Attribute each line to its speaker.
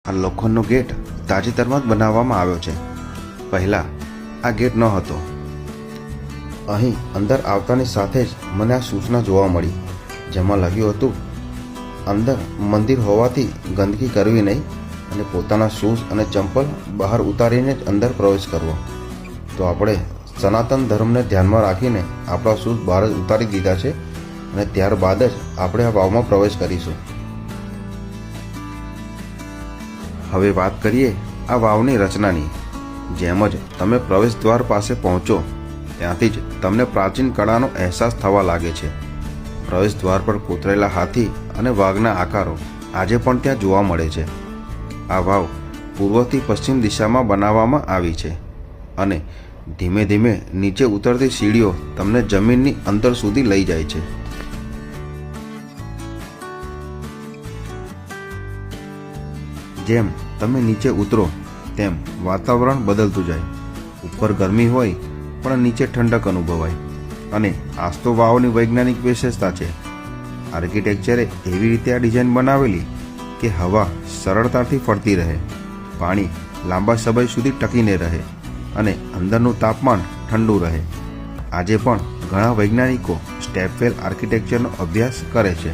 Speaker 1: આ લોખંડનો ગેટ તાજેતરમાં જ બનાવવામાં આવ્યો છે. પહેલાં આ ગેટ ન હતો. અહીં અંદર આવતાની સાથે જ મને આ સૂચના જોવા મળી, જેમાં લખ્યું હતું, અંદર મંદિર હોવાથી ગંદકી કરવી નહીં અને પોતાના શૂઝ અને ચંપલ બહાર ઉતારીને જ અંદર પ્રવેશ કરવો. તો આપણે સનાતન ધર્મને ધ્યાનમાં રાખીને આપણા શૂઝ બહાર જ ઉતારી દીધા છે અને ત્યારબાદ જ આપણે આ વાવમાં પ્રવેશ કરીશું. હવે વાત કરીએ આ વાવની રચનાની. જેમ જ તમે પ્રવેશ દ્વાર પાસે પહોંચો ત્યાંથી જ તમને પ્રાચીન કળાનો અહેસાસ થવા લાગે છે. પ્રવેશ દ્વાર પર કોતરેલા હાથી અને વાઘના આકારો આજે પણ ત્યાં જોવા મળે છે. આ વાવ પૂર્વથી પશ્ચિમ દિશામાં બનાવવામાં આવી છે અને ધીમે ધીમે નીચે ઉતરતી સીડીઓ તમને જમીનની અંદર સુધી લઈ જાય છે. જેમ તમે નીચે ઉતરો તેમ વાતાવરણ બદલતું જાય. ઉપર ગરમી હોય પણ નીચે ઠંડક અનુભવાય. અને આ તો વાવની વૈજ્ઞાનિક વિશેષતા છે. આર્કિટેક્ચરે એવી રીતે આ ડિઝાઇન બનાવેલી કે હવા સરળતાથી ફરતી રહે, પાણી લાંબા સમય સુધી ટકીને રહે અને અંદરનું તાપમાન ઠંડુ રહે. આજે પણ ઘણા વૈજ્ઞાનિકો સ્ટેપવેલ આર્કિટેક્ચરનો અભ્યાસ કરે છે.